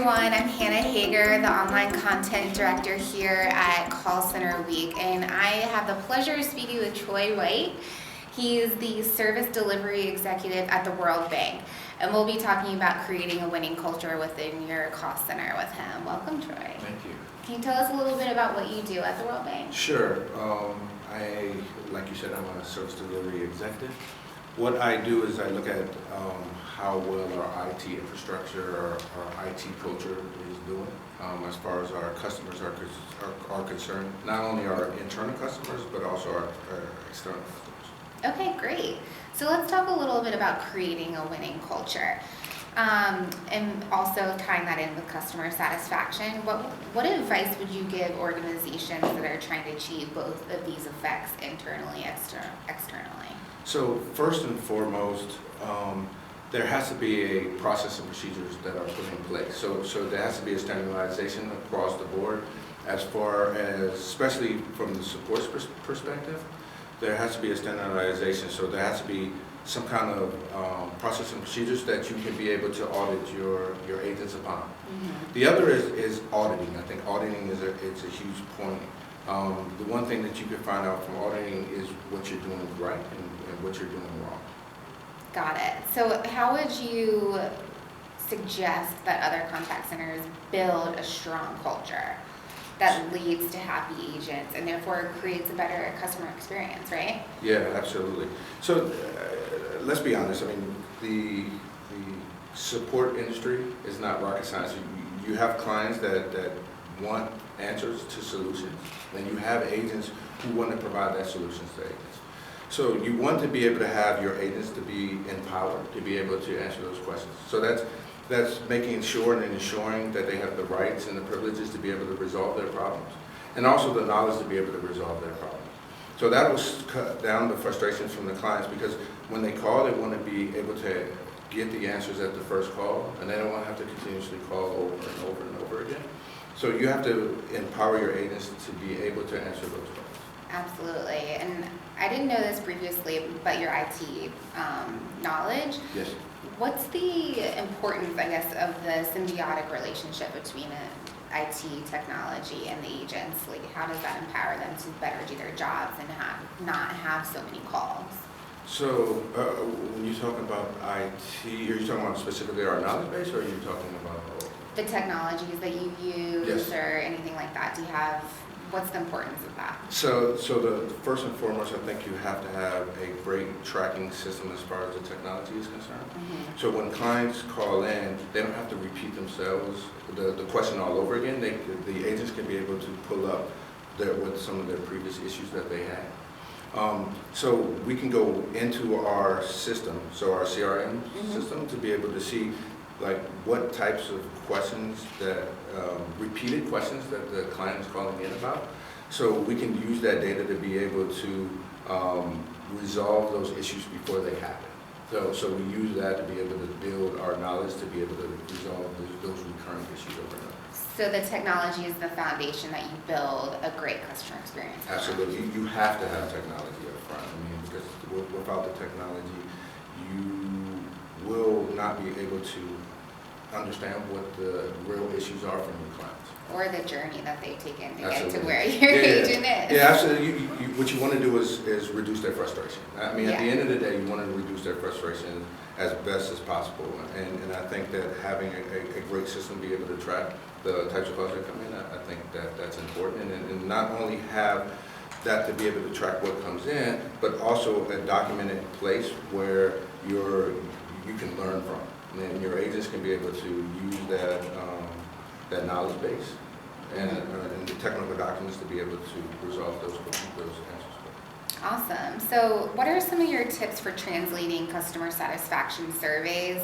everyone. I'm Hannah Hager, the online content director here at Call Center Week, and I have the pleasure of speaking with Troy White. He is the service delivery executive at the World Bank, and we'll be talking about creating a winning culture within your call center with him. Welcome, Troy. Thank you. Can you tell us a little bit about what you do at the World Bank? Sure. Like you said, I'm a service delivery executive. What I do is I look at how well our IT infrastructure, our IT culture is doing as far as our customers are concerned. Not only our internal customers, but also our external customers. Okay, great. So let's talk a little bit about creating a winning culture. And also tying that in with customer satisfaction. What advice would you give organizations that are trying to achieve both of these effects internally, externally? So first and foremost, there has to be a process and procedures that are put in place. So there has to be a standardization across the board as far as, especially from the support perspective, there has to be a standardization. So there has to be some kind of process and procedures that you can be able to audit your agents upon. Mm-hmm. The other is auditing. I think auditing is a huge point. The one thing that you can find out from auditing is what you're doing right and what you're doing wrong. Got it. So how would you suggest that other contact centers build a strong culture that leads to happy agents and therefore creates a better customer experience, right? Yeah, absolutely. So let's be honest. I mean, the support industry is not rocket science. You have clients that want answers to solutions, and you have agents who want to provide that solutions to agents. So you want to be able to have your agents to be empowered to be able to answer those questions. So that's making sure and ensuring that they have the rights and the privileges to be able to resolve their problems, and also the knowledge to be able to resolve their problems. So that will cut down the frustrations from the clients, because when they call, they want to be able to get the answers at the first call, and they don't want to have to continuously call over and over and over again. So you have to empower your agents to be able to answer those questions. Absolutely. And I didn't know this previously, but your IT knowledge. Yes. What's the importance, I guess, of the symbiotic relationship between IT technology and the agents? Like, how does that empower them to better do their jobs and not have so many calls? So when you talk about IT, are you talking about specifically our knowledge base, or are you talking about the technologies that you use? Yes. Or anything like that? What's the importance of that? So the first and foremost, I think you have to have a great tracking system as far as the technology is concerned. Mm-hmm. So when clients call in, they don't have to repeat themselves the question all over again. The agents can be able to pull up what some of their previous issues that they had. So we can go into our system, so our CRM mm-hmm. system, to be able to see like what types of questions that repeated questions that the client is calling in about. So we can use that data to be able to resolve those issues before they happen. So we use that to be able to build our knowledge to be able to resolve those recurring issues over and over. So the technology is the foundation that you build a great customer experience. Absolutely. You have to have technology up front. I mean, because without the technology, you will not be able to understand what the real issues are from your clients. Or the journey that they've taken to Absolutely. get to where your agent is. Yeah, absolutely. What you want to do is reduce their frustration. I mean, yeah. At the end of the day, you want to reduce their frustration as best as possible. And I think that having a great system be able to track the types of calls that come in, I think that's important. And not only have that to be able to track what comes in, but also a documented place where you can learn from. And your agents can be able to use that knowledge base and the technical documents to be able to resolve those answers. Awesome. So what are some of your tips for translating customer satisfaction surveys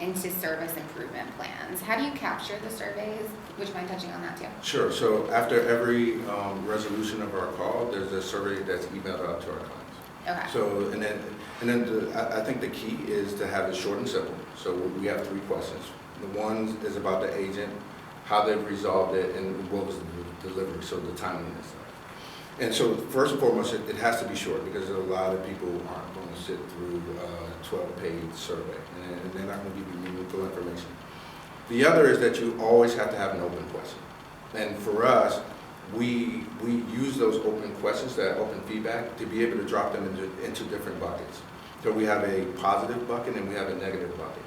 into service improvement plans? How do you capture the surveys? Would you mind touching on that too? Sure. So after every resolution of our call, there's a survey that's emailed out to our clients. Okay. So and then I think the key is to have it short and simple. So we have 3 questions. The one is about the agent, how they've resolved it, and what was the delivery, so the timeliness. And so first and foremost, it has to be short, because a lot of people aren't going to sit through a 12-page survey, and they're not going to give you meaningful information. The other is that you always have to have an open question. And for us, we use those open questions, that open feedback, to be able to drop them into different buckets. So we have a positive bucket and we have a negative bucket.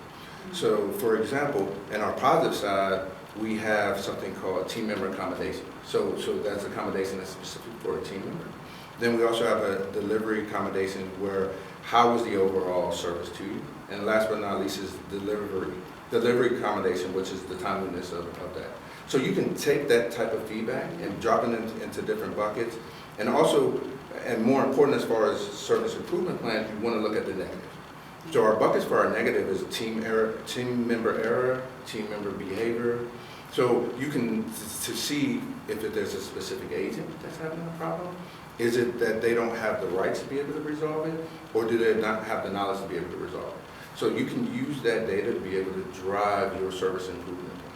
So for example, in our positive side, we have something called team member accommodation. So that's accommodation that's specific for a team member. Then we also have a delivery accommodation where how was the overall service to you? And last but not least is delivery accommodation, which is the timeliness of that. So you can take that type of feedback and drop it into different buckets. And also, and more important as far as service improvement plans, you want to look at the negative. So our buckets for our negative is team member error, team member behavior. So you can to see if there's a specific agent that's having a problem. Is it that they don't have the rights to be able to resolve it, or do they not have the knowledge to be able to resolve it? So you can use that data to be able to drive your service improvement plan.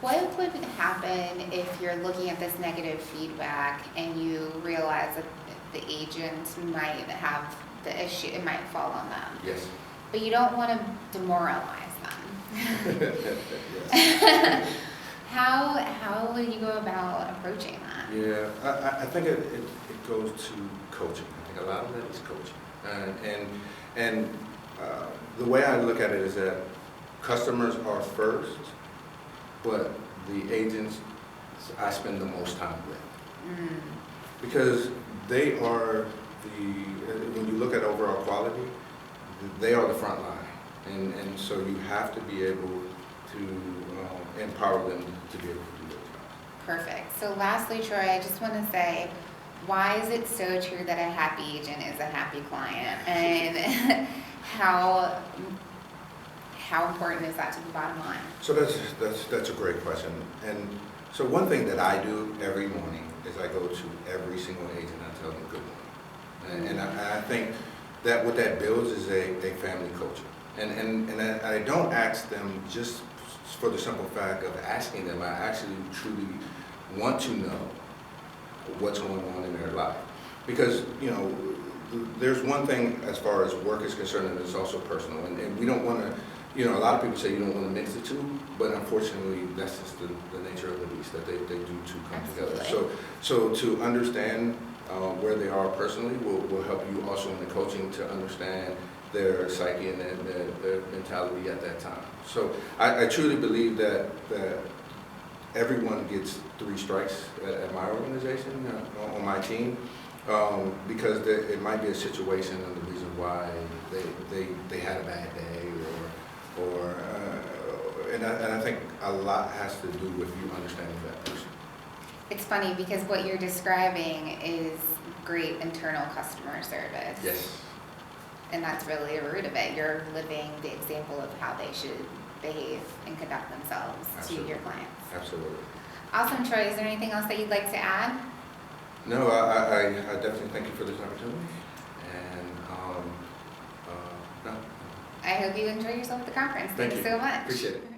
What would happen if you're looking at this negative feedback and you realize that the agent might have the issue, it might fall on them? Yes. But you don't want to demoralize them. Yes. How would you go about approaching that? Yeah, I think it goes to coaching. I think a lot of that is coaching. And the way I look at it is that customers are first, but the agents I spend the most time with. Because they are when you look at overall quality, they are the front line. And so you have to be able to empower them to be able to do their job. Perfect. So lastly, Troy, I just want to say, why is it so true that a happy agent is a happy client? And how important is that to the bottom line? So that's a great question. And so one thing that I do every morning is I go to every single agent and I tell them good morning. And I think that what that builds is a family culture. And I don't ask them just for the simple fact of asking them. I actually truly want to know what's going on in their life. Because, you know, there's one thing as far as work is concerned, and it's also personal. And we don't want to, you know, a lot of people say you don't want to mix the two, but unfortunately, that's just the nature of the beast, that they do two come Absolutely. together. So to understand where they are personally will help you also in the coaching to understand their psyche and their mentality at that time. So I truly believe that everyone gets 3 strikes at my organization, on my team, because it might be a situation and the reason why they had a bad day, and I think a lot has to do with you understanding that person. It's funny because what you're describing is great internal customer service. Yes. And that's really the root of it. You're living the example of how they should behave and conduct themselves Absolutely. to your clients. Absolutely. Awesome, Troy. Is there anything else that you'd like to add? No, I definitely thank you for this opportunity. And no. I hope you enjoy yourself at the conference. Thank you so much. Appreciate it.